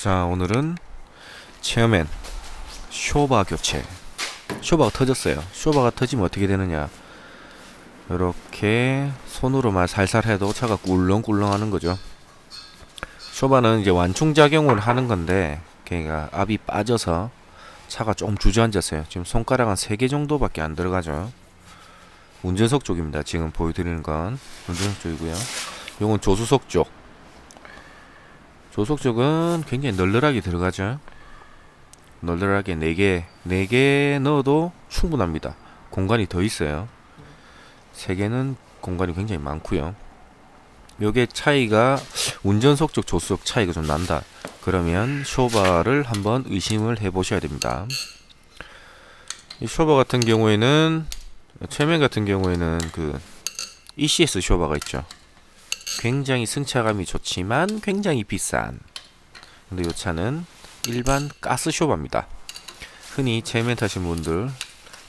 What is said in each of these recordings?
자, 오늘은 체어맨 쇼바 교체. 쇼바가 터졌어요. 쇼바가 터지면 어떻게 되느냐, 이렇게 손으로만 살살 해도 차가 꿀렁꿀렁 하는 거죠. 쇼바는 이제 완충작용을 하는 건데, 걔가 압이 빠져서 차가 좀 주저앉았어요. 지금 손가락 한 3개 정도밖에 안 들어가죠. 운전석 쪽입니다. 지금 보여드리는 건 운전석 쪽이고요. 요건 조수석 쪽. 조수석 쪽은 굉장히 널널하게 들어가죠. 널널하게 4개 넣어도 충분합니다. 공간이 더 있어요. 3개는 공간이 굉장히 많고요. 요게 차이가 운전석 쪽 조수석 차이가 좀 난다, 그러면 쇼바를 한번 의심을 해 보셔야 됩니다. 이 쇼바 같은 경우에는, 최면 같은 경우에는 그 ECS 쇼바가 있죠. 굉장히 승차감이 좋지만 굉장히 비싼, 근데 이 차는 일반 가스 쇼바입니다. 흔히 체면 타신 분들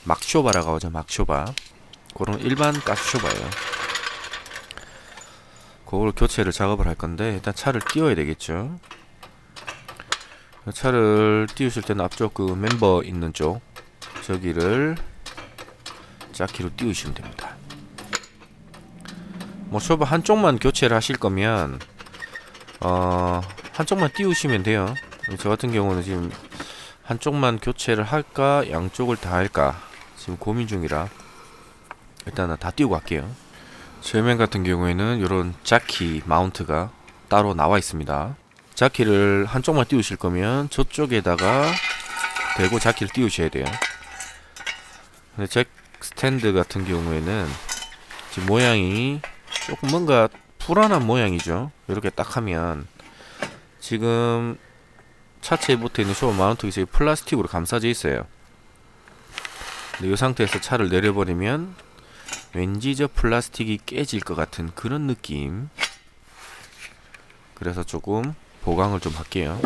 막쇼바라고 하죠. 막쇼바. 그런 일반 가스 쇼바예요. 그걸 교체를 작업을 할 건데, 일단 차를 띄워야 되겠죠. 차를 띄우실 때는 앞쪽 그 멤버 있는 쪽, 저기를 짝키로 띄우시면 됩니다. 뭐 쇼바 한쪽만 교체를 하실 거면 한쪽만 띄우시면 돼요. 저 같은 경우는 지금 한쪽만 교체를 할까 양쪽을 다 할까 지금 고민 중이라 일단은 다 띄우고 갈게요. 제면 같은 경우에는 이런 자키 마운트가 따로 나와 있습니다. 자키를 한쪽만 띄우실 거면 저쪽에다가 대고 자키를 띄우셔야 돼요. 근데 잭 스탠드 같은 경우에는 지금 모양이 조금 뭔가 불안한 모양이죠. 이렇게 딱 하면 지금 차체에 붙어있는 쇼 마운트가 플라스틱으로 감싸져 있어요. 근데 이 상태에서 차를 내려버리면 왠지 저 플라스틱이 깨질 것 같은 그런 느낌. 그래서 조금 보강을 좀 할게요.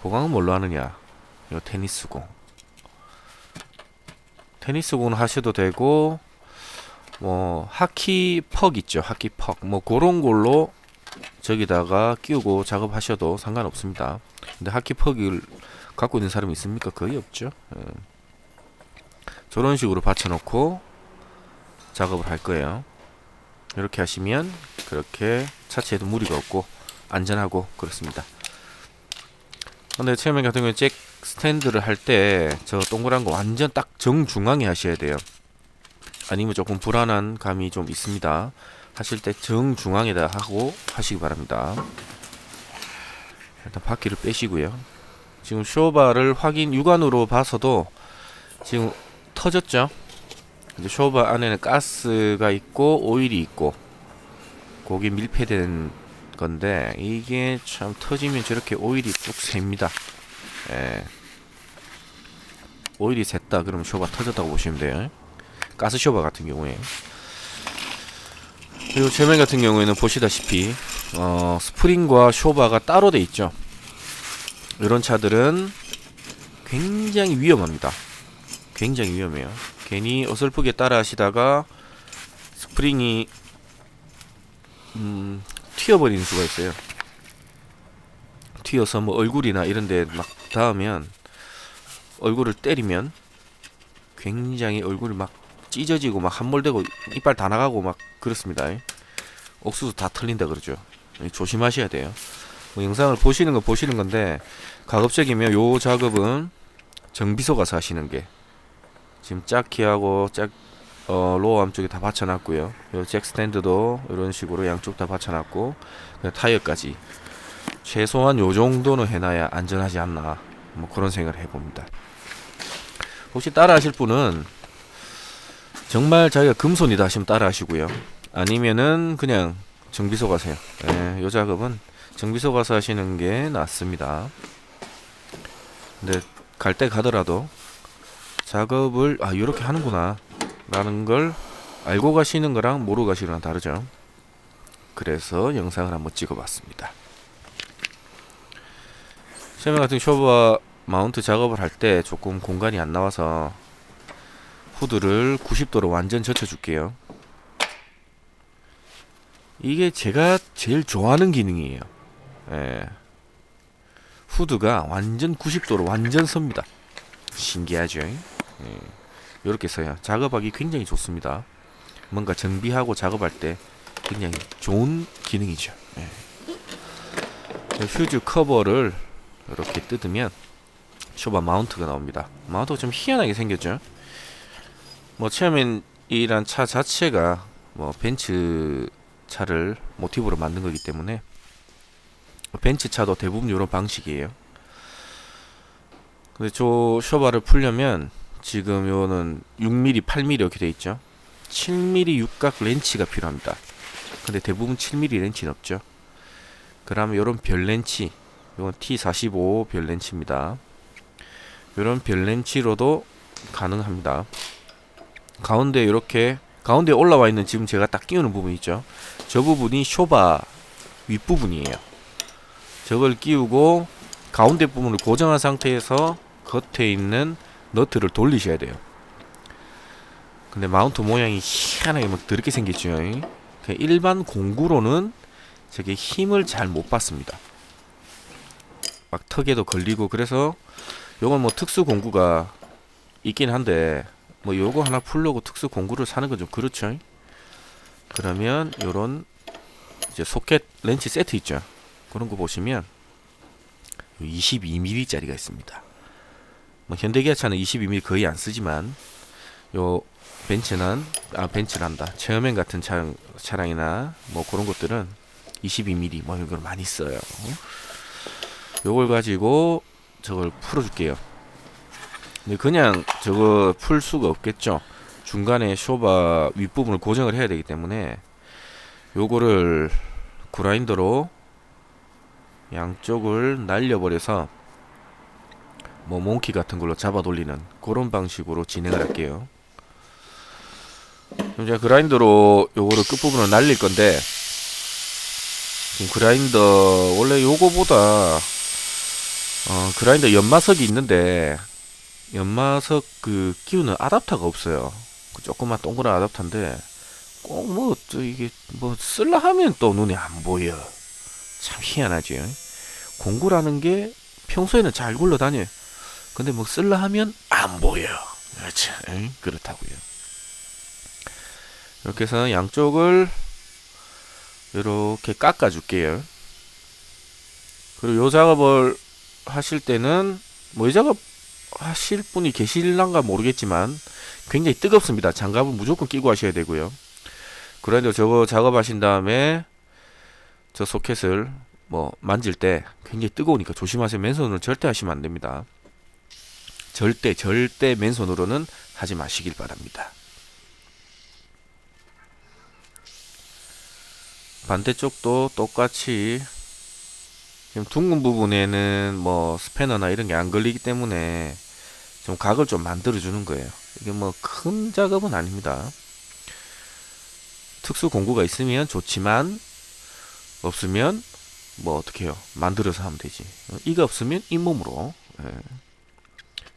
보강은 뭘로 하느냐, 이 테니스공은 하셔도 되고, 뭐 하키 퍽 있죠. 하키 퍽 뭐 그런 걸로 저기다가 끼우고 작업하셔도 상관없습니다. 근데 하키 퍽을 갖고 있는 사람이 있습니까? 거의 없죠. 저런 식으로 받쳐놓고 작업을 할 거예요. 이렇게 하시면 그렇게 차체에도 무리가 없고 안전하고 그렇습니다. 근데 체어맨 같은 경우에 잭 스탠드를 할 때 저 동그란 거 완전 딱 정중앙에 하셔야 돼요. 아니면 조금 불안한 감이 좀 있습니다. 하실 때 정중앙에다 하고 하시기 바랍니다. 일단 바퀴를 빼시고요. 지금 쇼바를 확인 육안으로 봐서도 지금 터졌죠. 이제 쇼바 안에는 가스가 있고 오일이 있고 거기 밀폐된 건데, 이게 참 터지면 저렇게 오일이 쭉 셉니다. 예. 오일이 샜다 그러면 쇼바 터졌다고 보시면 돼요. 가스 쇼바 같은 경우에. 그리고 제면 같은 경우에는 보시다시피 스프링과 쇼바가 따로 돼 있죠. 이런 차들은 굉장히 위험합니다. 굉장히 위험해요. 괜히 어설프게 따라 하시다가 스프링이 튀어버리는 수가 있어요. 튀어서 뭐 얼굴이나 이런데 막 닿으면, 얼굴을 때리면 굉장히 얼굴이 막 찢어지고 막 함몰되고 이빨 다 나가고 막 그렇습니다. 옥수수 다 털린다 그러죠. 조심하셔야 돼요. 뭐 영상을 보시는 건 보시는 건데, 가급적이면 요 작업은 정비소 가서 하시는 게, 지금 짝키하고 로어암 쪽에 다 받쳐놨고요. 요 잭 스탠드도 이런 식으로 양쪽 다 받쳐놨고, 타이어까지 최소한 요 정도는 해놔야 안전하지 않나, 뭐 그런 생각을 해봅니다. 혹시 따라 하실 분은 정말 자기가 금손이다 하시면 따라 하시고요. 아니면은 그냥 정비소 가세요. 예, 요 작업은 정비소 가서 하시는 게 낫습니다. 근데 갈 때 가더라도 작업을 요렇게 하는구나 라는 걸 알고 가시는 거랑 모르고 가시는 거랑 다르죠. 그래서 영상을 한번 찍어봤습니다. 체면 같은 쇼바 마운트 작업을 할 때 조금 공간이 안 나와서 후드를 90도로 완전 젖혀줄게요. 이게 제가 제일 좋아하는 기능이에요. 예. 후드가 완전 90도로 완전 섭니다. 신기하죠? 이렇게 써야 작업하기 굉장히 좋습니다. 뭔가 정비하고 작업할 때 굉장히 좋은 기능이죠. 휴즈 커버를 이렇게 뜯으면 쇼바 마운트가 나옵니다. 마운트가 좀 희한하게 생겼죠. 뭐 처음엔 이란 차 자체가 뭐 벤츠 차를 모티브로 만든 거기 때문에 벤츠 차도 대부분 이런 방식이에요. 근데 저 쇼바를 풀려면 지금 요는 6mm, 8mm 이렇게 돼 있죠. 7mm 육각 렌치가 필요합니다. 근데 대부분 7mm 렌치는 없죠. 그러면 요런 별 렌치, 요건 T45 별 렌치입니다. 요런 별 렌치로도 가능합니다. 가운데 이렇게 가운데 올라와 있는 지금 제가 딱 끼우는 부분 있죠. 저 부분이 쇼바 윗부분이에요. 저걸 끼우고 가운데 부분을 고정한 상태에서 겉에 있는 너트를 돌리셔야 돼요. 근데 마운트 모양이 희한하게 막 더럽게 생겼죠. 일반 공구로는 저게 힘을 잘 못 받습니다. 막 턱에도 걸리고. 그래서 요건 뭐 특수 공구가 있긴 한데 뭐 요거 하나 풀려고 특수 공구를 사는 건 좀 그렇죠. 그러면 요런 이제 소켓 렌치 세트 있죠. 그런 거 보시면 22mm 짜리가 있습니다. 뭐 현대기아차는 22mm 거의 안 쓰지만 요 벤츠는 벤츠란다. 체어맨 같은 차량이나 뭐 그런 것들은 22mm 뭐 이걸 많이 써요. 요걸 가지고 저걸 풀어줄게요. 근데 그냥 저거 풀 수가 없겠죠. 중간에 쇼바 윗부분을 고정을 해야 되기 때문에 요거를 그라인더로 양쪽을 날려버려서 뭐 몽키 같은 걸로 잡아 돌리는 그런 방식으로 진행을 할게요. 그럼 제가 그라인더로 요거를 끝부분을 날릴 건데, 지금 그라인더 원래 요거보다 그라인더 연마석이 있는데 연마석 그 끼우는 아답터가 없어요. 그 조그만 동그란 아답터인데 꼭 뭐 이게 뭐 쓸라 하면 또 눈에 안 보여. 참 희한하지. 공구라는 게 평소에는 잘 굴러다녀요. 근데 뭐 쓸라 하면 안 보여. 그렇죠. 그렇다고요. 이렇게 해서 양쪽을 이렇게 깎아 줄게요. 그리고 요 작업을 하실 때는 뭐 이 작업 하실 분이 계실란가 모르겠지만 굉장히 뜨겁습니다. 장갑은 무조건 끼고 하셔야 되고요. 그런데 저거 작업하신 다음에 저 소켓을 뭐 만질 때 굉장히 뜨거우니까 조심하세요. 맨손으로 절대 하시면 안 됩니다. 절대 맨손으로는 하지 마시길 바랍니다. 반대쪽도 똑같이 지금 둥근 부분에는 뭐 스패너나 이런 게 안 걸리기 때문에 좀 각을 좀 만들어 주는 거예요. 이게 뭐 큰 작업은 아닙니다. 특수 공구가 있으면 좋지만 없으면 뭐 어떻게 해요? 만들어서 하면 되지. 이가 없으면 잇몸으로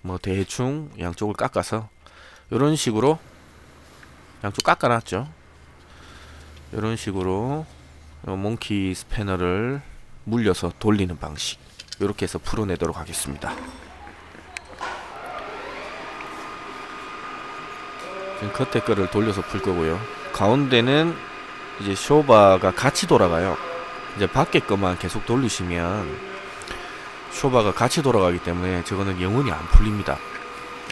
뭐 대충 양쪽을 깎아서 이런 식으로 양쪽 깎아놨죠. 이런 식으로 몽키 스패너를 물려서 돌리는 방식, 이렇게 해서 풀어내도록 하겠습니다. 지금 겉에 거를 돌려서 풀 거고요. 가운데는 이제 쇼바가 같이 돌아가요. 이제 밖에 거만 계속 돌리시면 쇼바가 같이 돌아가기 때문에 저거는 영원히 안 풀립니다.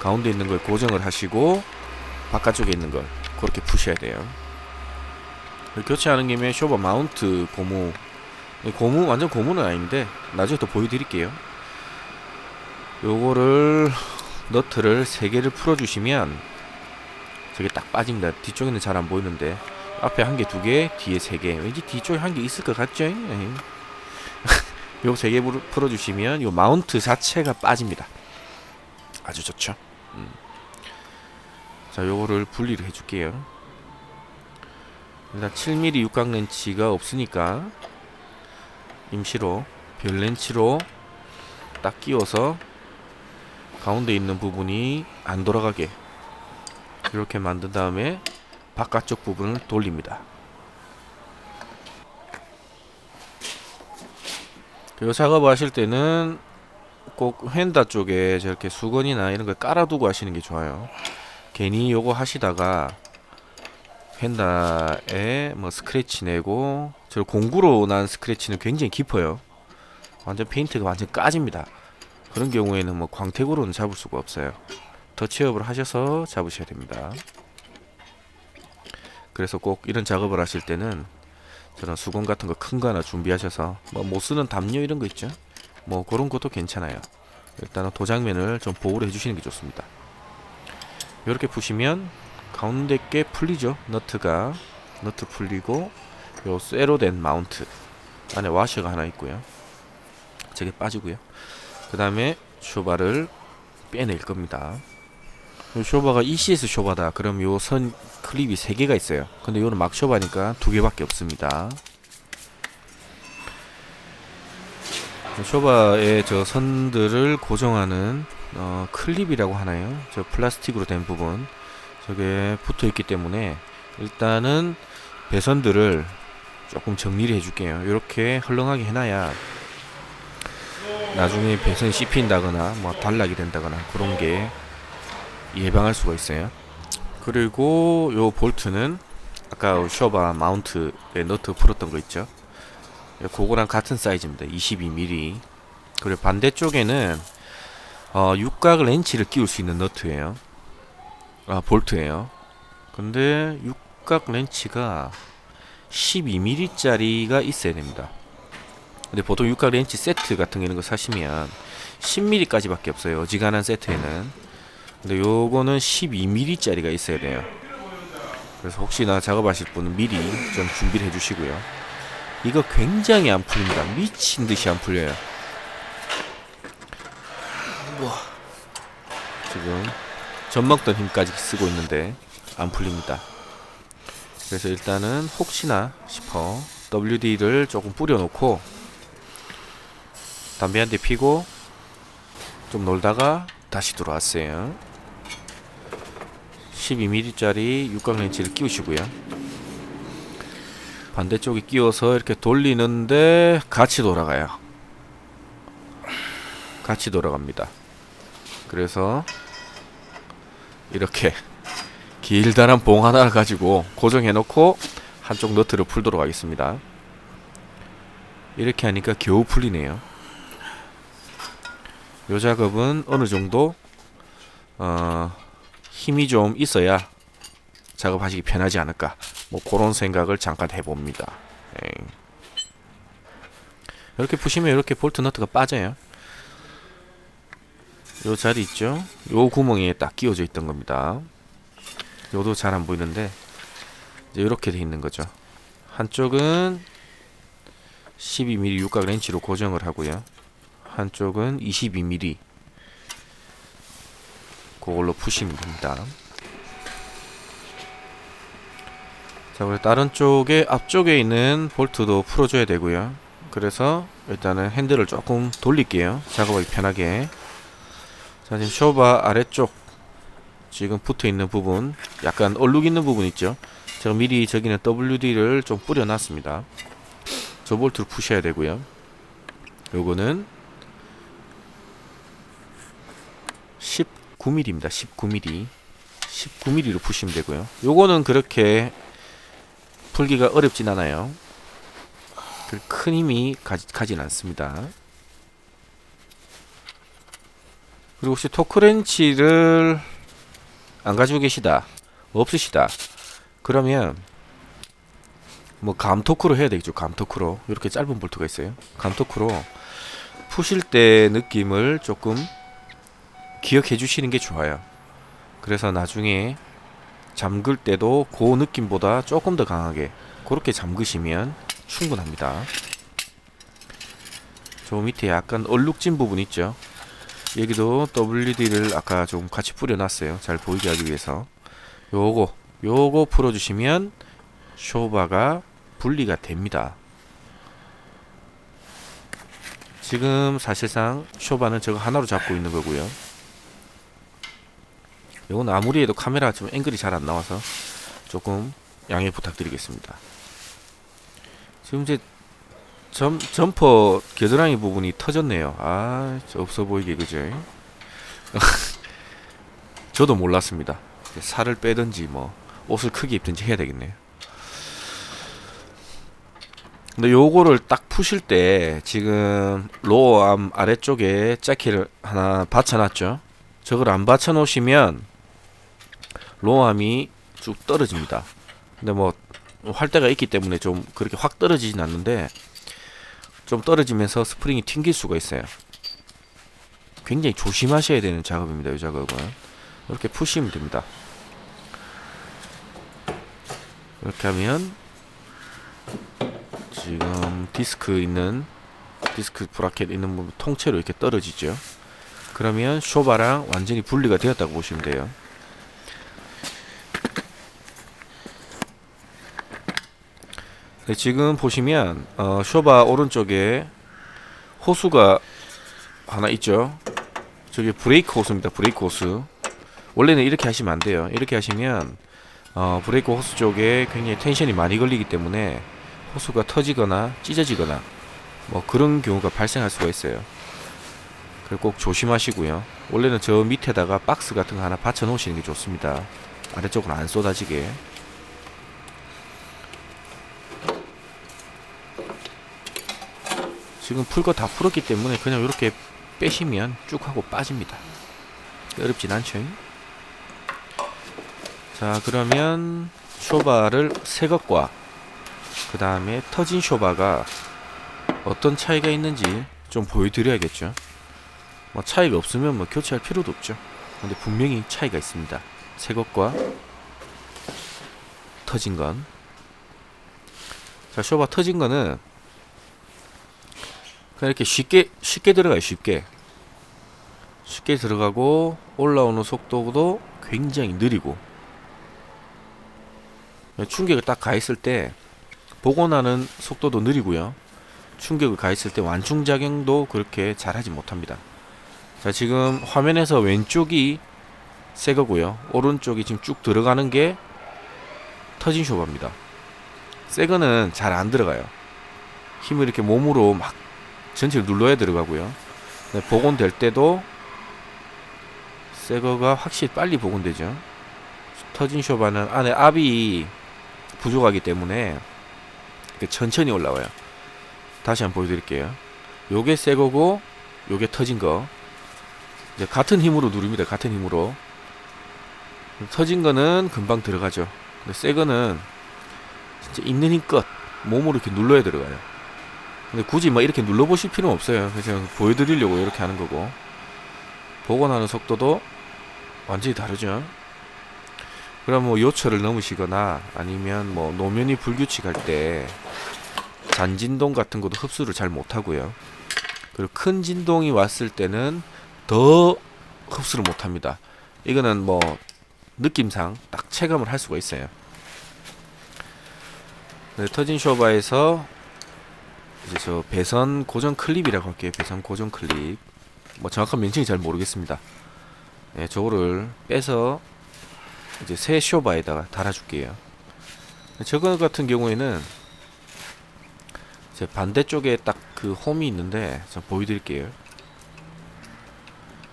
가운데 있는 걸 고정을 하시고 바깥쪽에 있는 걸 그렇게 푸셔야 돼요. 교체하는 김에 쇼바 마운트 고무 완전 고무는 아닌데 나중에 또 보여드릴게요. 요거를 너트를 3개를 풀어주시면 저게 딱 빠집니다. 뒤쪽에는 잘 안 보이는데 앞에 1개, 2개, 뒤에 3개. 왠지 뒤쪽에 1개 있을 것 같죠? 요 3개 풀어주시면 요 마운트 자체가 빠집니다. 아주 좋죠. 자, 요거를 분리를 해줄게요. 일단 7mm 육각 렌치가 없으니까 임시로 별 렌치로 딱 끼워서 가운데 있는 부분이 안 돌아가게 이렇게 만든 다음에 바깥쪽 부분을 돌립니다. 이 작업을 하실 때는 꼭 휀다 쪽에 저렇게 수건이나 이런 걸 깔아두고 하시는 게 좋아요. 괜히 요거 하시다가 휀다에 뭐 스크래치 내고, 저 공구로 난 스크래치는 굉장히 깊어요. 완전 페인트가 완전 까집니다. 그런 경우에는 뭐 광택으로는 잡을 수가 없어요. 터치업을 하셔서 잡으셔야 됩니다. 그래서 꼭 이런 작업을 하실 때는 저런 수건 같은 거 큰 거 하나 준비하셔서, 뭐 못 쓰는 담요 이런 거 있죠, 뭐 그런 것도 괜찮아요. 일단은 도장면을 좀 보호를 해주시는 게 좋습니다. 이렇게 푸시면 가운데 게 풀리죠. 너트 풀리고, 요 쇠로 된 마운트 안에 와셔가 하나 있고요. 저게 빠지고요. 그 다음에 쇼바를 빼낼 겁니다. 요 쇼바가 ECS 쇼바다 그럼 요 선 클립이 3개가 있어요. 근데 요는 막 쇼바니까 2개밖에 없습니다. 쇼바의 저 선들을 고정하는 클립이라고 하나요? 저 플라스틱으로 된 부분, 저게 붙어 있기 때문에 일단은 배선들을 조금 정리를 해줄게요. 이렇게 헐렁하게 해놔야 나중에 배선이 씹힌다거나 뭐 단락이 된다거나 그런 게 예방할 수가 있어요. 그리고 요 볼트는 아까 쇼바 마운트에 너트 풀었던 거 있죠, 그거랑 같은 사이즈입니다. 22mm. 그리고 반대쪽에는 육각 렌치를 끼울 수 있는 너트예요. 볼트예요. 근데 육각 렌치가 12mm 짜리가 있어야 됩니다. 근데 보통 육각 렌치 세트 같은 거 이런 거 사시면 10mm 까지밖에 없어요, 어지간한 세트에는. 근데 요거는 12mm 짜리가 있어야 돼요. 그래서 혹시나 작업하실 분은 미리 좀 준비를 해주시고요. 이거 굉장히 안 풀립니다. 미친듯이 안 풀려요. 우와. 지금 젖먹던 힘까지 쓰고 있는데 안 풀립니다. 그래서 일단은 혹시나 싶어 WD를 조금 뿌려놓고 담배 한 대 피고 좀 놀다가 다시 들어왔어요. 12mm 짜리 육각 렌치를 끼우시고요. 반대쪽에 끼워서 이렇게 돌리는데 같이 돌아가요. 같이 돌아갑니다. 그래서 이렇게 길다란 봉 하나를 가지고 고정해 놓고 한쪽 너트를 풀도록 하겠습니다. 이렇게 하니까 겨우 풀리네요. 요 작업은 어느 정도 힘이 좀 있어야 작업하시기 편하지 않을까, 뭐 그런 생각을 잠깐 해봅니다. 이렇게 푸시면 이렇게 볼트 너트가 빠져요. 요 자리 있죠, 요 구멍에 딱 끼워져 있던 겁니다. 요도 잘 안 보이는데 이제 이렇게 돼 있는 거죠. 한쪽은 12mm 육각 렌치로 고정을 하고요, 한쪽은 22mm 그걸로 푸시면 됩니다. 자, 그리고 다른 쪽에 앞쪽에 있는 볼트도 풀어줘야 되고요. 그래서 일단은 핸들을 조금 돌릴게요, 작업하기 편하게. 자, 지금 쇼바 아래쪽 지금 붙어있는 부분, 약간 얼룩 있는 부분 있죠, 제가 미리 저기는 WD를 좀 뿌려놨습니다. 저 볼트를 푸셔야 되고요. 요거는 19mm입니다. 19mm 19mm로 푸시면 되고요. 요거는 그렇게 풀기가 어렵진 않아요. 큰 힘이 가진 않습니다. 그리고 혹시 토크렌치를 안 가지고 계시다, 없으시다, 그러면 뭐 감토크로 해야 되겠죠. 감토크로 이렇게 짧은 볼트가 있어요. 감토크로 푸실 때 느낌을 조금 기억해 주시는 게 좋아요. 그래서 나중에 잠글 때도 그 느낌보다 조금 더 강하게 그렇게 잠그시면 충분합니다. 저 밑에 약간 얼룩진 부분 있죠, 여기도 WD를 아까 좀 같이 뿌려놨어요, 잘 보이게 하기 위해서. 요거 풀어주시면 쇼바가 분리가 됩니다. 지금 사실상 쇼바는 저거 하나로 잡고 있는 거고요. 요건 아무리 해도 카메라 좀 앵글이 잘 안 나와서 조금 양해 부탁드리겠습니다. 지금 이제 점퍼 겨드랑이 부분이 터졌네요. 아, 없어 보이게, 그죠? 저도 몰랐습니다. 살을 빼든지 뭐 옷을 크게 입든지 해야 되겠네요. 근데 요거를 딱 푸실 때 지금 로어암 아래쪽에 재키를 하나 받쳐놨죠. 저걸 안 받쳐 놓으시면 로어암이 쭉 떨어집니다. 근데 뭐 활대가 있기 때문에 좀 그렇게 확 떨어지진 않는데 좀 떨어지면서 스프링이 튕길 수가 있어요. 굉장히 조심하셔야 되는 작업입니다. 이 작업은 이렇게 푸시면 됩니다. 이렇게 하면 지금 디스크 브라켓 있는 부분 통째로 이렇게 떨어지죠. 그러면 쇼바랑 완전히 분리가 되었다고 보시면 돼요. 네, 지금 보시면 쇼바 오른쪽에 호수가 하나 있죠. 저게 브레이크 호스입니다. 브레이크 호스. 원래는 이렇게 하시면 안 돼요. 이렇게 하시면 브레이크 호스 쪽에 굉장히 텐션이 많이 걸리기 때문에 호수가 터지거나 찢어지거나 뭐 그런 경우가 발생할 수가 있어요. 그래서 꼭 조심하시고요. 원래는 저 밑에다가 박스 같은 거 하나 받쳐 놓으시는 게 좋습니다. 아래쪽으로 안 쏟아지게. 지금 풀 거 다 풀었기 때문에 그냥 이렇게 빼시면 쭉 하고 빠집니다. 어렵진 않죠. 자, 그러면 쇼바를 새 것과 그 다음에 터진 쇼바가 어떤 차이가 있는지 좀 보여드려야겠죠. 뭐 차이가 없으면 뭐 교체할 필요도 없죠. 근데 분명히 차이가 있습니다. 새 것과 터진 건. 자, 쇼바 터진 거는 그냥 이렇게 쉽게 들어가요. 쉽게 들어가고 올라오는 속도도 굉장히 느리고 충격을 딱 가했을 때 복원하는 속도도 느리고요. 충격을 가했을 때 완충작용도 그렇게 잘하지 못합니다. 자, 지금 화면에서 왼쪽이 새 거고요. 오른쪽이 지금 쭉 들어가는 게 터진 쇼바입니다. 새 거는 잘 안 들어가요. 힘을 이렇게 몸으로 막 전체를 눌러야 들어가고요. 복원될 때도 새 거가 확실히 빨리 복원되죠. 터진 쇼바는 안에 압이 부족하기 때문에 천천히 올라와요. 다시 한번 보여드릴게요. 요게 새 거고 요게 터진 거. 이제 같은 힘으로 누릅니다. 같은 힘으로. 터진 거는 금방 들어가죠. 근데 새 거는 진짜 있는 힘껏 몸으로 이렇게 눌러야 들어가요. 근데 굳이 뭐 이렇게 눌러보실 필요는 없어요. 그냥 보여드리려고 이렇게 하는 거고. 복원하는 속도도 완전히 다르죠. 그럼 뭐 요철을 넘으시거나 아니면 뭐 노면이 불규칙할 때 잔진동 같은 것도 흡수를 잘 못하고요. 그리고 큰 진동이 왔을 때는 더 흡수를 못합니다. 이거는 뭐 느낌상 딱 체감을 할 수가 있어요. 네, 터진 쇼바에서 이제 저 배선 고정 클립이라고 할게요. 배선 고정 클립. 뭐 정확한 명칭이 잘 모르겠습니다. 네, 저거를 빼서 이제 새 쇼바에다가 달아줄게요. 저거 같은 경우에는 제 반대쪽에 딱 그 홈이 있는데 좀 보여드릴게요.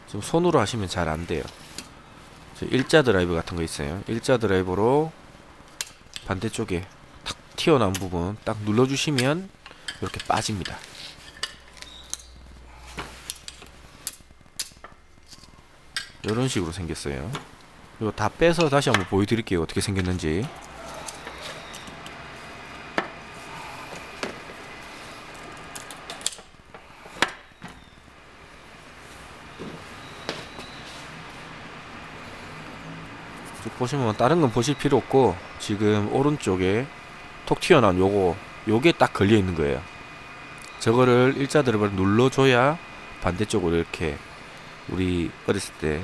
좀 손으로 하시면 잘 안 돼요. 일자 드라이버 같은 거 있어요. 일자 드라이버로 반대쪽에 탁 튀어나온 부분 딱 눌러주시면 이렇게 빠집니다. 이런 식으로 생겼어요. 이거 다 빼서 다시 한번 보여드릴게요. 어떻게 생겼는지. 쭉 보시면 다른 건 보실 필요 없고 지금 오른쪽에 톡 튀어나온 요게 딱 걸려 있는 거예요. 저거를 일자 드라이버를 눌러줘야 반대쪽으로 이렇게 우리 어렸을 때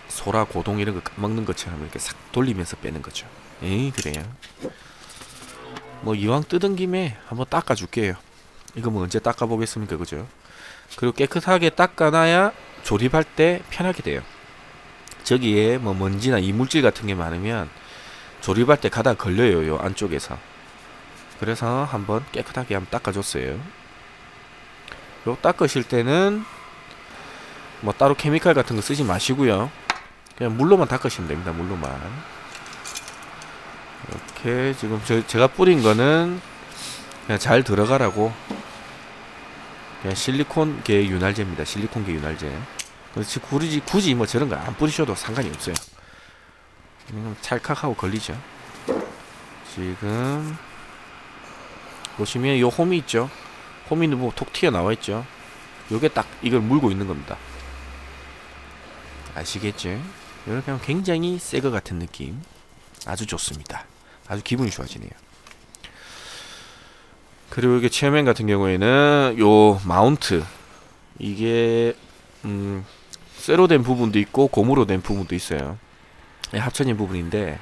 소라 고동 이런 거 먹는 것처럼 이렇게 싹 돌리면서 빼는 거죠. 에이, 그래요. 뭐 이왕 뜯은 김에 한번 닦아줄게요. 이거 뭐 언제 닦아보겠습니까, 그죠? 그리고 깨끗하게 닦아놔야 조립할 때 편하게 돼요. 저기에 뭐 먼지나 이물질 같은 게 많으면 조립할 때 가다 걸려요. 요 안쪽에서. 그래서 한번 깨끗하게 한번 닦아줬어요. 요 닦으실 때는 뭐 따로 케미칼 같은 거 쓰지 마시고요. 그냥 물로만 닦으시면 됩니다. 물로만. 이렇게 지금 제가 뿌린 거는 그냥 잘 들어가라고 그냥 실리콘계 윤활제입니다. 실리콘계 윤활제. 그래서 굳이 뭐 저런 거 안 뿌리셔도 상관이 없어요. 찰칵하고 걸리죠. 지금 보시면 요 홈이 있죠. 홈이 뭐 톡 튀어나와 있죠. 요게 딱 이걸 물고 있는 겁니다. 아시겠죠? 이렇게 하면 굉장히 새 거 같은 느낌. 아주 좋습니다. 아주 기분이 좋아지네요. 그리고 이게 체어맨 같은 경우에는 요 마운트 이게 쇠로 된 부분도 있고 고무로 된 부분도 있어요. 합쳐진 부분인데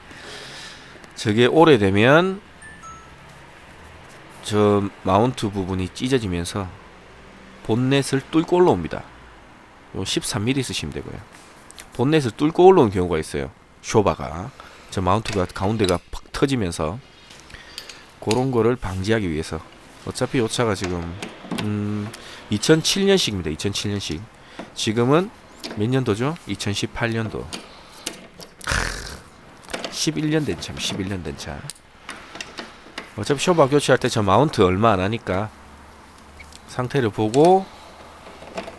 저게 오래되면 저 마운트 부분이 찢어지면서 본넷을 뚫고 올라옵니다. 요 13mm 쓰시면 되고요. 본넷을 뚫고 올라오는 경우가 있어요. 쇼바가 저 마운트가 가운데가 팍 터지면서 그런 거를 방지하기 위해서 어차피 요 차가 지금 2007년식입니다. 2007년식. 지금은 몇 년도죠? 2018년도. 11년 된 차, 11년 된 차. 어차피 쇼바 교체할 때 저 마운트 얼마 안 하니까 상태를 보고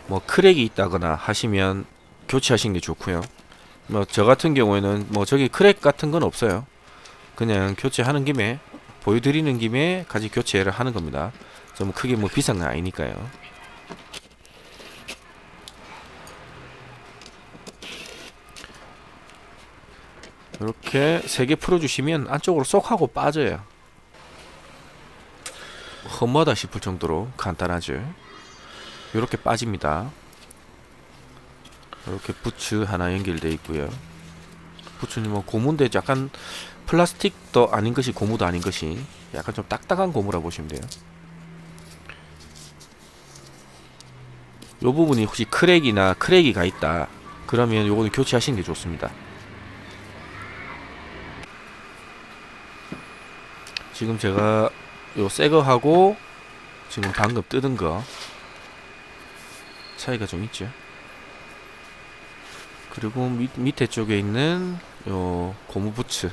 뭐 크랙이 있다거나 하시면 교체하시는 게 좋고요. 뭐 저 같은 경우에는 뭐 저기 크랙 같은 건 없어요. 그냥 교체하는 김에 보여드리는 김에 같이 교체를 하는 겁니다. 좀 크게 뭐 비싼 건 아니니까요. 이렇게 3개 풀어주시면 안쪽으로 쏙 하고 빠져요. 험하다 싶을 정도로 간단하죠. 이렇게 빠집니다. 이렇게 부츠 하나 연결되어 있고요. 부츠는 뭐 고무인데 약간 플라스틱도 아닌 것이 고무도 아닌 것이 약간 좀 딱딱한 고무라 보시면 돼요. 요 부분이 혹시 크랙이 가 있다 그러면 요거는 교체하시는 게 좋습니다. 지금 제가 요 새거 하고 지금 방금 뜯은 거 차이가 좀 있죠. 그리고 밑에 쪽에 있는 요 고무 부츠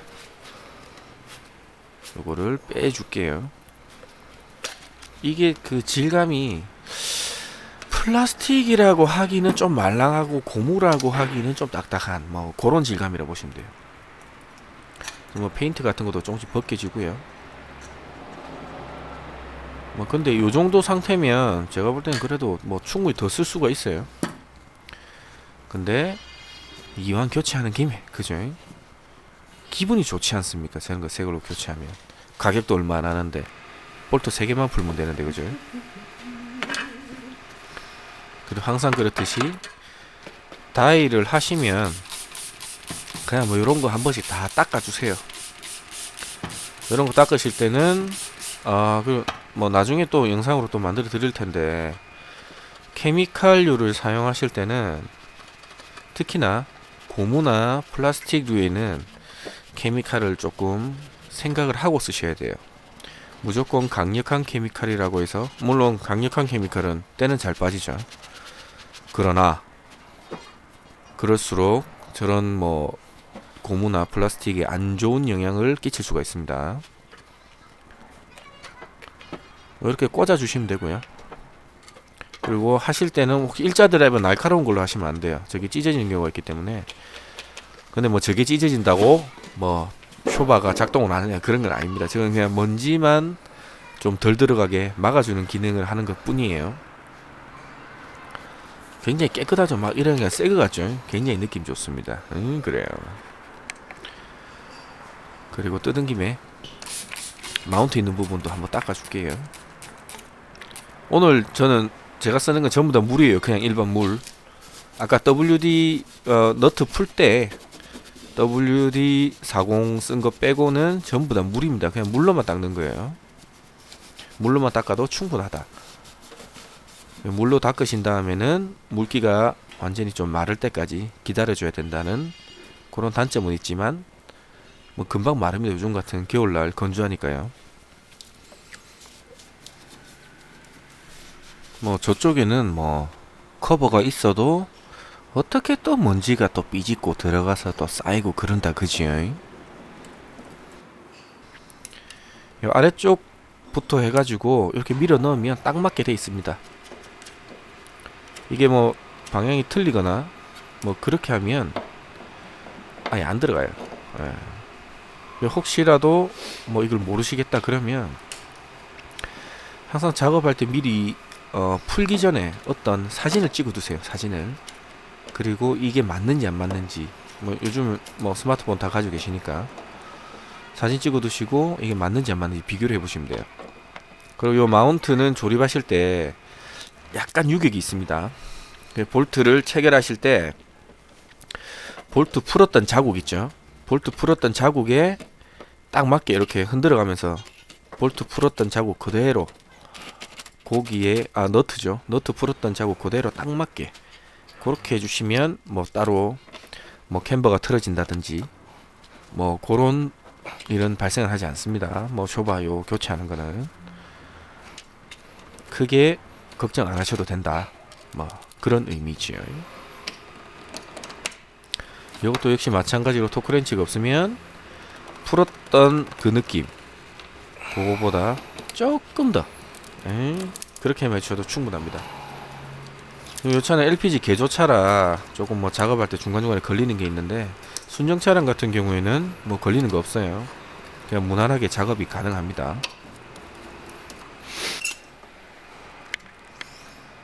요거를 빼줄게요. 이게 그 질감이 플라스틱이라고 하기는 좀 말랑하고 고무라고 하기는 좀 딱딱한 뭐 그런 질감이라고 보시면 돼요. 뭐 페인트 같은 것도 조금씩 벗겨지고요. 뭐 근데 요 정도 상태면 제가 볼 때는 그래도 뭐 충분히 더 쓸 수가 있어요. 근데 이왕 교체하는 김에 그죠? 기분이 좋지 않습니까? 저런 거 새 걸로 교체하면 가격도 얼마 안 하는데 볼트 3개만 풀면 되는데 그죠? 그리고 항상 그렇듯이 다이를 하시면 그냥 뭐 요런 거 한 번씩 다 닦아주세요. 요런 거 닦으실 때는 그 뭐 나중에 또 영상으로 또 만들어 드릴 텐데 케미칼류를 사용하실 때는 특히나 고무나 플라스틱류에는 케미칼을 조금 생각을 하고 쓰셔야 돼요. 무조건 강력한 케미칼이라고 해서 물론 강력한 케미칼은 때는 잘 빠지죠. 그러나 그럴수록 저런 뭐 고무나 플라스틱에 안 좋은 영향을 끼칠 수가 있습니다. 이렇게 꽂아 주시면 되고요. 그리고 하실 때는 혹시 일자 드라이버 날카로운 걸로 하시면 안 돼요. 저게 찢어지는 경우가 있기 때문에. 근데 뭐 저게 찢어진다고 뭐 쇼바가 작동을 안 하냐 그런 건 아닙니다. 저건 그냥 먼지만 좀 덜 들어가게 막아주는 기능을 하는 것 뿐이에요. 굉장히 깨끗하죠. 막 이런 게 새 거 같죠. 굉장히 느낌 좋습니다. 그래요. 그리고 뜯은 김에 마운트 있는 부분도 한번 닦아줄게요. 오늘 저는 제가 쓰는 건 전부 다 물이에요. 그냥 일반 물. 아까 WD 너트 풀 때 WD-40 쓴 거 빼고는 전부 다 물입니다. 그냥 물로만 닦는 거예요. 물로만 닦아도 충분하다. 물로 닦으신 다음에는 물기가 완전히 좀 마를 때까지 기다려줘야 된다는 그런 단점은 있지만 뭐 금방 마릅니다. 요즘 같은 겨울날 건조하니까요. 뭐 저쪽에는 뭐 커버가 있어도 어떻게 또 먼지가 또 삐집고 들어가서 또 쌓이고 그런다 그지요? 요 아래쪽부터 해가지고 이렇게 밀어 넣으면 딱 맞게 돼 있습니다. 이게 뭐 방향이 틀리거나 뭐 그렇게 하면 아예 안 들어가요. 예. 혹시라도 뭐 이걸 모르시겠다 그러면 항상 작업할 때 미리 풀기 전에 어떤 사진을 찍어 두세요. 사진을. 그리고 이게 맞는지 안 맞는지 뭐 요즘 뭐 스마트폰 다 가지고 계시니까 사진 찍어 두시고 이게 맞는지 안 맞는지 비교를 해 보시면 돼요. 그리고 요 마운트는 조립하실 때 약간 유격이 있습니다. 볼트를 체결하실 때 볼트 풀었던 자국 있죠. 볼트 풀었던 자국에 딱 맞게 이렇게 흔들어 가면서 볼트 풀었던 자국 그대로 거기에 너트죠. 너트 풀었던 자국 그대로 딱 맞게 그렇게 해주시면 뭐 따로 뭐 캠버가 틀어진다든지 뭐 그런 일은 발생을 하지 않습니다. 뭐 쇼바요 교체하는 거는 크게 걱정 안 하셔도 된다. 뭐 그런 의미지요. 이것도 역시 마찬가지로 토크렌치가 없으면 풀었던 그 느낌 그거보다 조금 더 그렇게 맞춰도 충분합니다. 이 차는 LPG 개조차라 조금 뭐 작업할 때 중간중간에 걸리는 게 있는데 순정 차량 같은 경우에는 뭐 걸리는 거 없어요. 그냥 무난하게 작업이 가능합니다.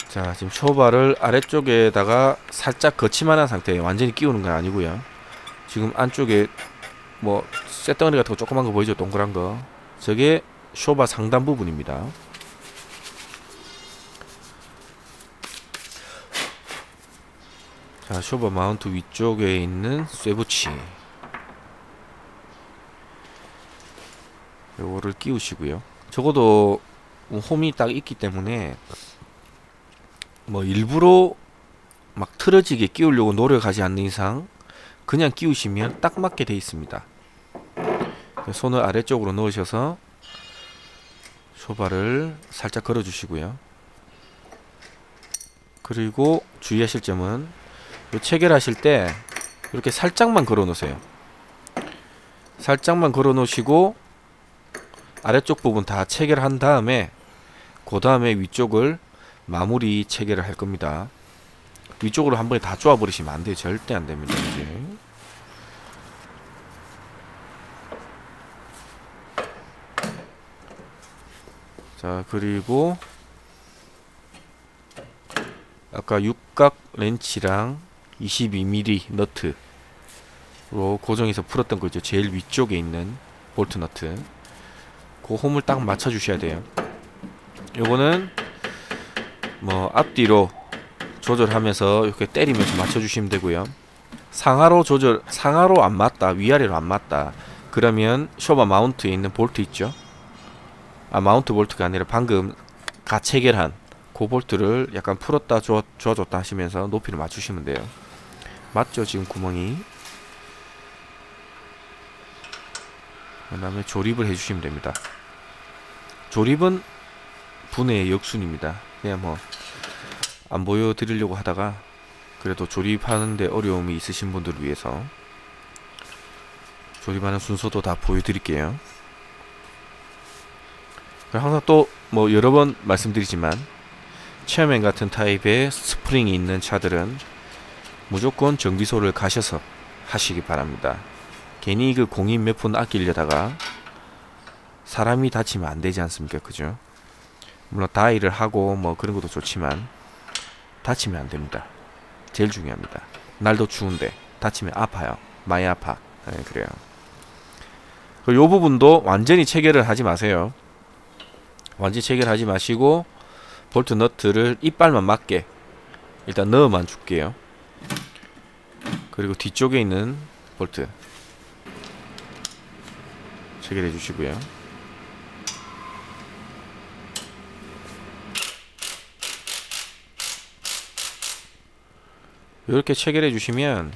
자, 지금 쇼바를 아래쪽에다가 살짝 거치만한 상태에요. 완전히 끼우는 건 아니고요. 지금 안쪽에 뭐 쇳덩어리 같은 거 조그만 거 보이죠? 동그란 거. 저게 쇼바 상단 부분입니다. 자, 쇼바 마운트 위쪽에 있는 쇠붙이 요거를 끼우시고요. 적어도 홈이 딱 있기 때문에 뭐 일부러 막 틀어지게 끼우려고 노력하지 않는 이상 그냥 끼우시면 딱 맞게 돼 있습니다. 손을 아래쪽으로 넣으셔서 쇼바를 살짝 걸어 주시고요. 그리고 주의하실 점은 체결하실 때 이렇게 살짝만 걸어 놓으세요. 살짝만 걸어 놓으시고 아래쪽 부분 다 체결한 다음에 그 다음에 위쪽을 마무리 체결을 할 겁니다. 위쪽으로 한 번에 다 쪼아 버리시면 안 돼요. 절대 안 됩니다. 이제. 자, 그리고 아까 육각 렌치랑 22mm 너트로 고정해서 풀었던 거 있죠. 제일 위쪽에 있는 볼트 너트. 그 홈을 딱 맞춰 주셔야 돼요. 요거는 뭐 앞뒤로 조절하면서 이렇게 때리면서 맞춰 주시면 되고요. 상하로 안 맞다, 위아래로 안 맞다. 그러면 쇼바 마운트에 있는 볼트 있죠. 마운트 볼트가 아니라 방금 가체결한 그 볼트를 약간 풀었다 조아줬다 하시면서 높이를 맞추시면 돼요. 맞죠? 지금 구멍이. 그 다음에 조립을 해주시면 됩니다. 조립은 분해의 역순입니다. 그냥 뭐 안 보여드리려고 하다가 그래도 조립하는데 어려움이 있으신 분들을 위해서 조립하는 순서도 다 보여드릴게요. 항상 또 뭐 여러 번 말씀드리지만 체어맨 같은 타입의 스프링이 있는 차들은 무조건 정비소를 가셔서 하시기 바랍니다. 괜히 그 공인 몇 푼 아끼려다가 사람이 다치면 안 되지 않습니까? 그죠? 물론 다이를 하고 뭐 그런 것도 좋지만 다치면 안 됩니다. 제일 중요합니다. 날도 추운데 다치면 아파요. 많이 아파. 네, 그래요. 요 부분도 완전히 체결을 하지 마세요. 완전히 체결하지 마시고 볼트 너트를 이빨만 맞게 일단 넣어만 줄게요. 그리고 뒤쪽에 있는 볼트 체결해 주시고요. 이렇게 체결해 주시면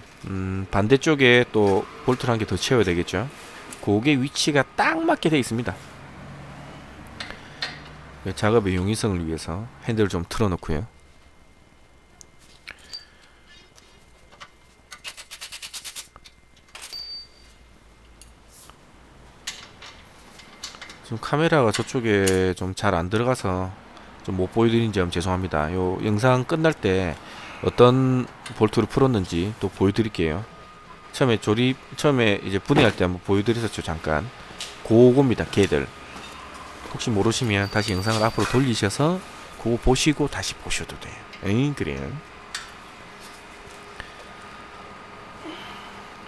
반대쪽에 또 볼트를 한 개 더 채워야 되겠죠. 그게 위치가 딱 맞게 되어 있습니다. 작업의 용이성을 위해서 핸들을 좀 틀어놓고요. 지금 카메라가 저쪽에 좀 잘 안 들어가서 좀 못 보여드린 점 죄송합니다. 요 영상 끝날 때 어떤 볼트를 풀었는지 또 보여드릴게요. 처음에 이제 분해할 때 한번 보여드렸었죠. 잠깐. 그겁니다. 걔들. 혹시 모르시면 다시 영상을 앞으로 돌리셔서 그거 보시고 다시 보셔도 돼요. 에이, 그래요.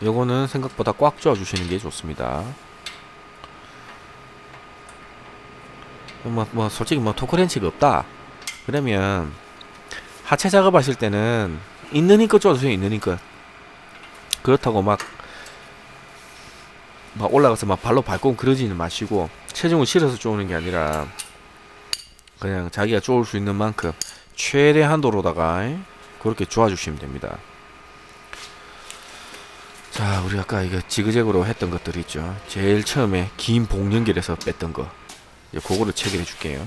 요거는 생각보다 꽉 조아주시는 게 좋습니다. 솔직히 토크렌치가 없다 그러면 하체 작업하실 때는 있는 힘껏 쪼아주세요. 있는 힘껏. 그렇다고 막 올라가서 막 발로 밟고 그러지는 마시고 체중을 실어서 쪼는 게 아니라 그냥 자기가 쪼을 수 있는 만큼 최대 한도로다가 그렇게 쪼아주시면 됩니다. 자, 우리 아까 이거 지그재그로 했던 것들 있죠. 제일 처음에 긴 봉 연결해서 뺐던 거 그거를 체결해 줄게요.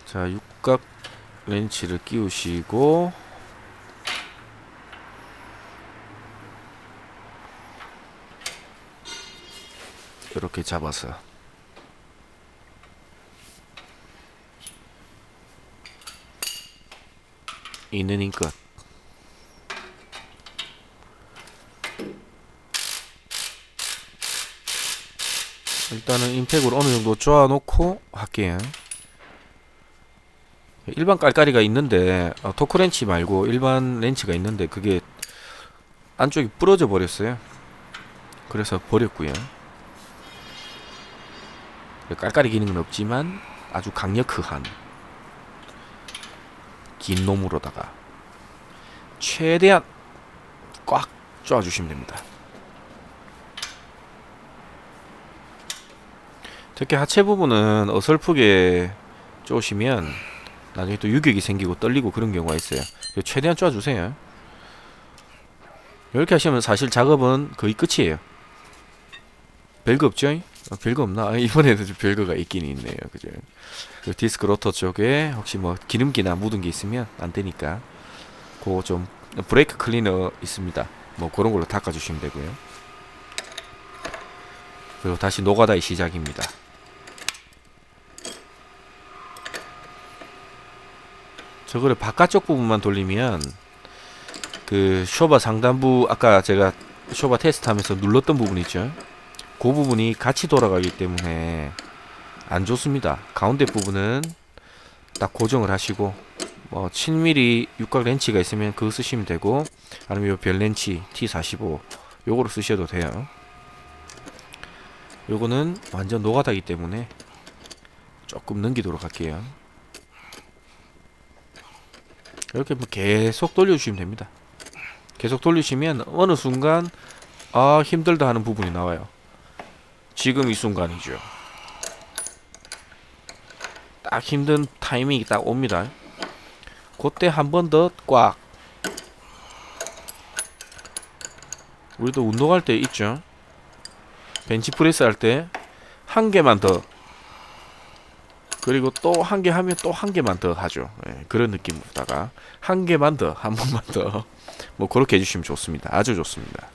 자, 육각 렌치를 끼우시고 이렇게 잡아서 있는 힘껏 일단은 임팩으로 어느 정도 쪼아 놓고 할게요. 일반 깔깔이가 있는데 토크렌치 말고 일반 렌치가 있는데 그게 안쪽이 부러져 버렸어요. 그래서 버렸고요. 깔깔이 기능은 없지만 아주 강력한 긴 놈으로다가 최대한 꽉 쪼아주시면 됩니다. 특히 하체 부분은 어설프게 쪼시면 나중에 또 유격이 생기고 떨리고 그런 경우가 있어요. 최대한 쪼아주세요. 이렇게 하시면 사실 작업은 거의 끝이에요. 별거 없죠? 별거 없나? 이번에도 좀 별거가 있긴 있네요. 그죠? 디스크 로터 쪽에 혹시 기름기나 묻은 게 있으면 안 되니까 그거 좀 브레이크 클리너 있습니다. 그런 걸로 닦아주시면 되고요. 그리고 다시 노가다의 시작입니다. 저거를 바깥쪽 부분만 돌리면 그 쇼바 상단부 아까 제가 쇼바 테스트 하면서 눌렀던 부분 있죠. 그 부분이 같이 돌아가기 때문에 안 좋습니다. 가운데 부분은 딱 고정을 하시고 7mm 육각 렌치가 있으면 그거 쓰시면 되고 아니면 요 별 렌치 T45 요거로 쓰셔도 돼요. 요거는 완전 노가다기 때문에 조금 넘기도록 할게요. 이렇게 계속 돌려주시면 됩니다. 계속 돌리시면 어느 순간 힘들다 하는 부분이 나와요. 지금 이 순간이죠. 딱 힘든 타이밍이 딱 옵니다. 그때 한 번 더 꽉. 우리도 운동할 때 있죠. 벤치프레스 할 때 한 개만 더. 그리고 또 한 개 하면 또 한 개만 더 하죠. 그런 느낌으로다가 한 개만 더, 한 번만 더. 그렇게 해주시면 좋습니다. 아주 좋습니다.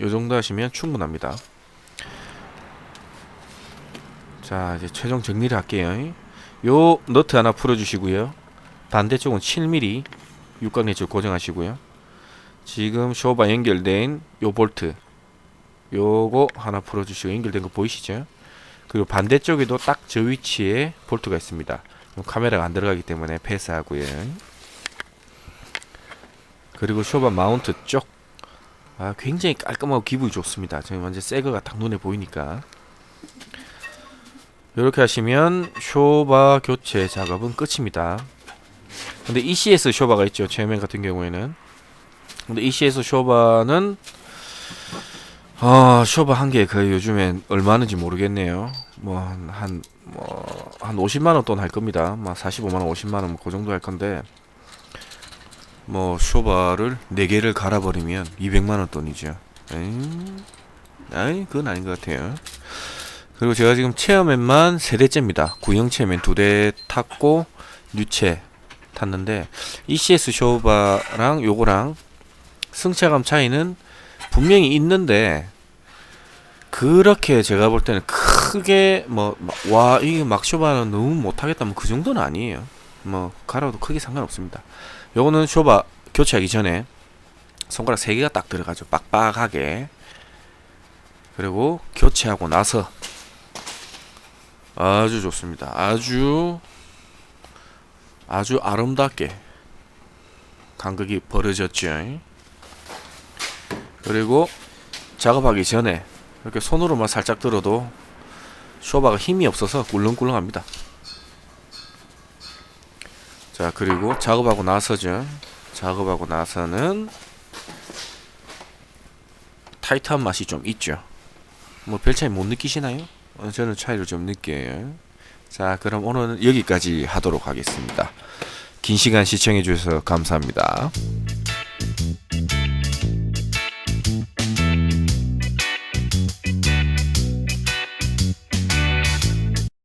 요 정도 하시면 충분합니다. 자, 이제 최종 정리를 할게요. 요 너트 하나 풀어주시고요. 반대쪽은 7mm 육각 렌치를 고정하시고요. 지금 쇼바 연결된 요 볼트 요거 하나 풀어주시고 연결된 거 보이시죠? 그리고 반대쪽에도 딱 저 위치에 볼트가 있습니다. 카메라가 안 들어가기 때문에 패스하고요. 그리고 쇼바 마운트 쪽 굉장히 깔끔하고 기분이 좋습니다. 지금 완전 새거가 딱 눈에 보이니까 이렇게 하시면 쇼바 교체 작업은 끝입니다. 근데 ECS 쇼바가 있죠. 제맨 같은 경우에는. 근데 ECS 쇼바는 쇼바 한 개 거의 요즘엔 얼마는지 모르겠네요. 한 50만원 돈 할 겁니다. 45만원, 50만원 그 정도 할 건데 뭐 쇼바를 4개를 갈아버리면 200만원 돈이죠. 아이 그건 아닌 것 같아요. 그리고 제가 지금 체어맨만 3대째입니다. 구형 체어맨 2대 탔고 뉴체 탔는데 ECS 쇼바랑 요거랑 승차감 차이는 분명히 있는데 그렇게 제가 볼 때는 크게 뭐 와 이게 막 쇼바는 너무 못하겠다 뭐 그 정도는 아니에요. 뭐 갈아도 크게 상관없습니다. 요거는 쇼바 교체하기 전에 손가락 3개가 딱 들어가죠. 빡빡하게. 그리고 교체하고 나서 아주 좋습니다. 아주 아름답게 간극이 벌어졌죠. 그리고 작업하기 전에 이렇게 손으로만 살짝 들어도 쇼바가 힘이 없어서 꿀렁꿀렁합니다. 자, 그리고 작업하고 나서죠. 작업하고 나서는 타이트한 맛이 좀 있죠. 뭐 별 차이 못 느끼시나요? 저는 차이를 좀 느껴요. 자, 그럼 오늘은 여기까지 하도록 하겠습니다. 긴 시간 시청해 주셔서 감사합니다.